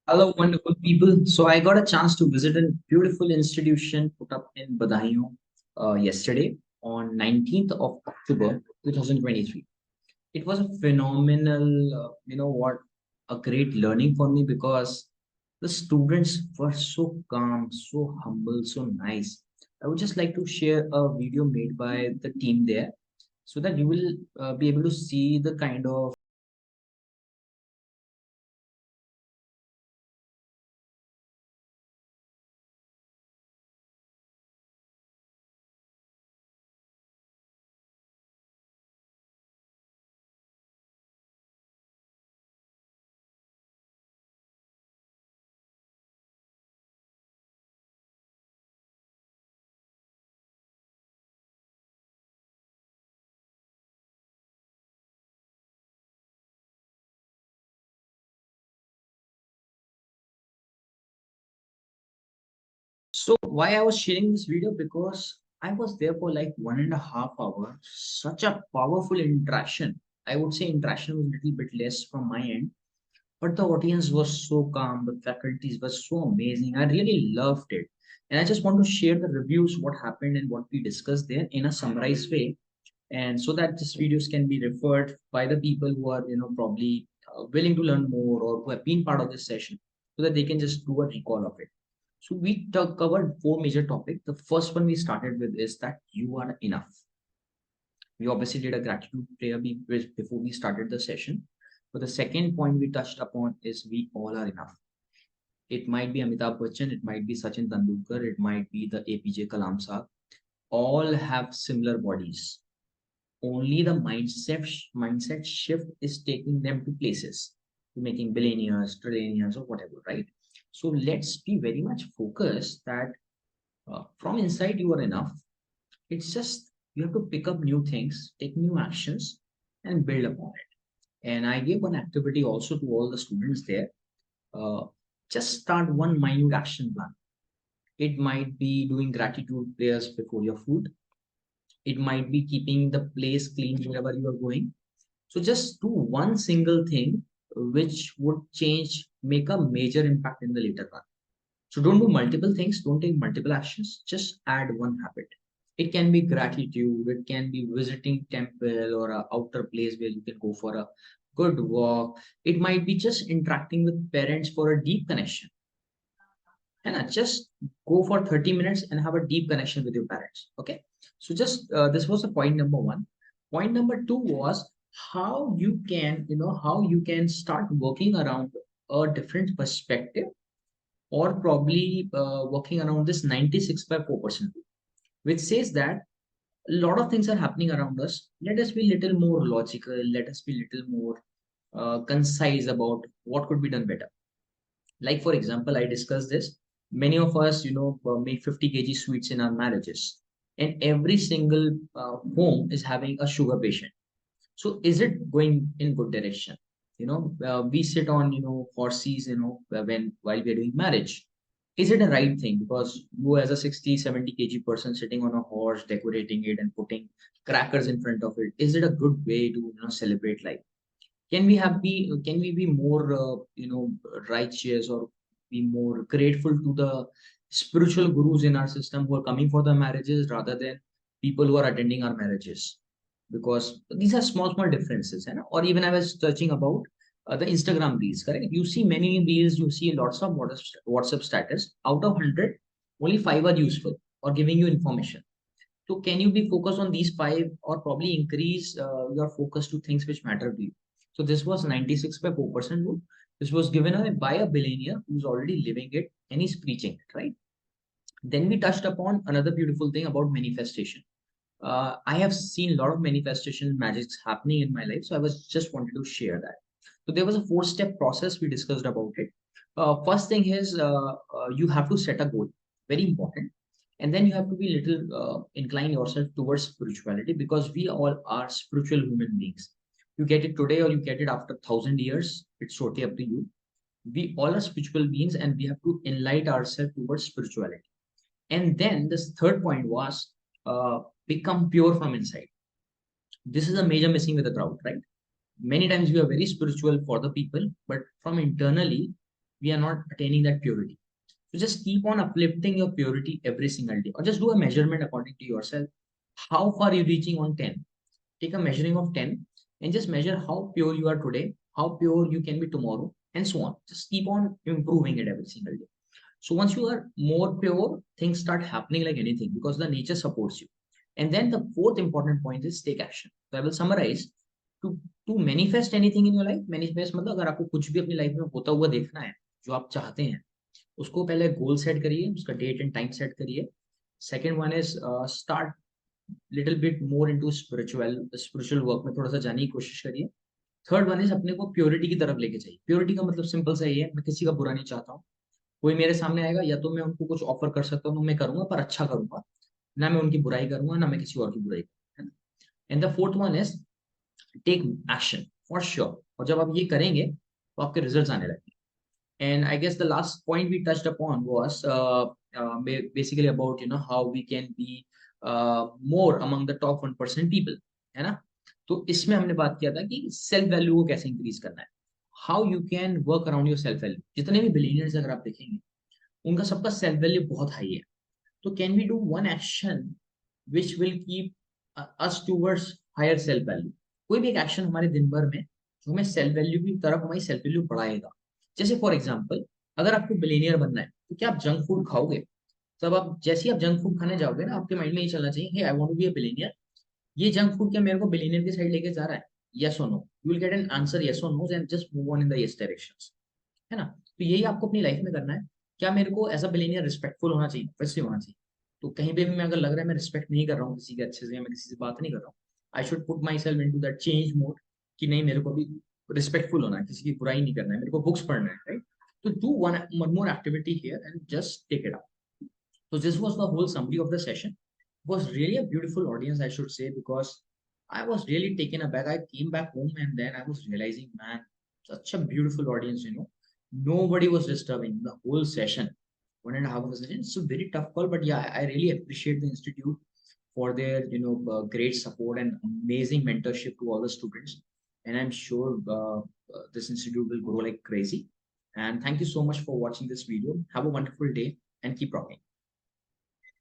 Hello, wonderful people. So I got a chance to visit a beautiful institution put up in Badayon yesterday on 19th of October 2023. It was a phenomenal, a great learning for me because the students were so calm, so humble, so nice. I would just like to share a video made by the team there so that you will be able to see the kind of. So why I was sharing this video because I was there for like 1.5 hours. Such a powerful interaction. I would say interaction was a little bit less from my end, but the audience was so calm. The faculties were so amazing. I really loved it, and I just want to share the reviews, what happened and what we discussed there in a summarized way, and so that these videos can be referred by the people who are probably willing to learn more or who have been part of this session, so that they can just do a recall of it. So we covered four major topics. The first one we started with is that you are enough. We obviously did a gratitude prayer before we started the session. But the second point we touched upon is we all are enough. It might be Amitabh Bachchan, it might be Sachin Tendulkar, it might be the APJ Kalam Saab. All have similar bodies. Only the mindset shift is taking them to places, to making billionaires, trillionaires, or whatever, right? So let's be very much focused that from inside you are enough. It's just you have to pick up new things, take new actions, and build upon it. And I gave one activity also to all the students there. Uh, just start one minute action plan. It might be doing gratitude prayers before your food. It might be keeping the place clean wherever you are going. So just do one single thing which would change, make a major impact in the later run. So don't do multiple things, don't take multiple actions, just add one habit. It can be gratitude, it can be visiting temple or a outer place where you can go for a good walk. It might be just interacting with parents for a deep connection. And just go for 30 minutes and have a deep connection with your parents. Okay. So just this was the point number one. Point number two was how you can start working around a different perspective, or probably working around this 96 by 4% rule, which says that a lot of things are happening around us. Let us be little more logical. Let us be little more concise about what could be done better. Like, for example, I discussed this. Many of us, make 50 kg sweets in our marriages, and every single home is having a sugar patient. So, is it going in good direction? We sit on, horses, when while we are doing marriage. Is it a right thing? Because you, as a 60, 70 kg person sitting on a horse, decorating it and putting crackers in front of it, is it a good way to, celebrate life? Can we be more righteous, or be more grateful to the spiritual gurus in our system who are coming for the marriages rather than people who are attending our marriages? Because these are small differences, or even I was touching about the Instagram reels, correct? You see many reels, you see lots of WhatsApp status. Out of 100, only 5 are useful or giving you information. So can you be focused on these five, or probably increase your focus to things which matter to you? So this was 96 by 4% rule. This was given away by a billionaire who's already living it and he's preaching it, right? Then we touched upon another beautiful thing about manifestation. I have seen a lot of manifestation magics happening in my life, so I was just wanted to share that. So there was a four-step process we discussed about it. First thing is you have to set a goal, very important, and then you have to be little incline yourself towards spirituality, because we all are spiritual human beings. You get it today or you get it after 1,000 years, it's totally up to you. We all are spiritual beings, and we have to enlighten ourselves towards spirituality. And then this third point was become pure from inside. This is a major missing with the crowd, right? Many times we are very spiritual for the people, but from internally, we are not attaining that purity. So just keep on uplifting your purity every single day, or just do a measurement according to yourself. How far are you reaching on 10? Take a measuring of 10 and just measure how pure you are today, how pure you can be tomorrow, and so on. Just keep on improving it every single day. So once you are more pure, things start happening like anything because the nature supports you. And then the fourth important point is take action. So I will summarize. To to manifest anything in your life, manifest मतलब अगर आपको कुछ भी अपनी life में होता हुआ देखना है जो आप चाहते हैं, उसको पहले गोल सेट करिए, उसका डेट एंड टाइम सेट करिए. Second one is start little bit more into spiritual work में थोड़ा सा जाने की कोशिश करिए. थर्ड वन इज अपने को प्योरिटी की तरफ लेके जाइए. प्योरिटी का मतलब सिंपल सा ही है, मैं किसी का बुरा नहीं चाहता हूँ. कोई मेरे सामने आएगा या तो मैं उनको कुछ ऑफर कर सकता हूँ, मैं करूंगा पर अच्छा करूंगा, ना मैं उनकी बुराई करूंगा ना मैं किसी और की बुराई करूंगा. And the fourth one is take action for sure. और जब आप ये करेंगे तो आपके रिजल्ट आने लगेंगे. And I guess the last point we touched upon was basically about how we can be more among the top 1% people, है ना. तो इसमें हमने बात किया था कि सेल्फ वैल्यू को कैसे इंक्रीज करना है. How you can work around your self value. जितने भी बिलीनियर्स अगर आप देखेंगे उनका सबका सेल्फ वैल्यू बहुत हाई है. तो can we do one action which will keep us towards higher self value. कोई भी एक एक्शन हमारे दिन भर में जो हमें सेल्फ वैल्यू की तरफ हमारी सेल्फ वैल्यू बढ़ाएगा. जैसे फॉर एग्जाम्पल, अगर आपको बिलीनियर बनना है तो क्या आप जंक फूड खाओगे? तब आप जैसे ही आप जंक फूड खाने जाओगे ना, आपके माइंड में ये चलना चाहिए, hey I want to be a billionaire. ये जंक फूड क्या मेरे को बिलीनियर की साइड लेके जा रहा है? यस और no. You will get an answer yes और no and just move on in the yes directions, है ना. तो यही आपको अपनी लाइफ में करना है. क्या मेरे को एज अ बिलीनियर रिस्पेक्टफुल होना चाहिए? वैसे होना चाहिए. तो कहीं पे भी मैं अगर लग रहा है मैं रिस्पेक्ट नहीं कर रहा हूँ किसी के अच्छे से, या मैं किसी से बात नहीं कर रहा हूँ, I should put my self in to that change mode कि नहीं, मेरे को भी रिस्पेक्टफुल होना है, किसी की बुराई नहीं करना है, मेरे को बुक्स पढ़ना है, राइट. तो do one more activity here and just take it out. So this was the whole summary of the session. It was really a beautiful audience, I should say, because I was really taken aback. I came back home and then I was realizing, man, such a beautiful audience, Nobody was disturbing the whole session. 1.5 hours session. It's a very tough call, but yeah, I really appreciate the institute for their, great support and amazing mentorship to all the students. And I'm sure this institute will grow like crazy. And thank you so much for watching this video. Have a wonderful day and keep rocking.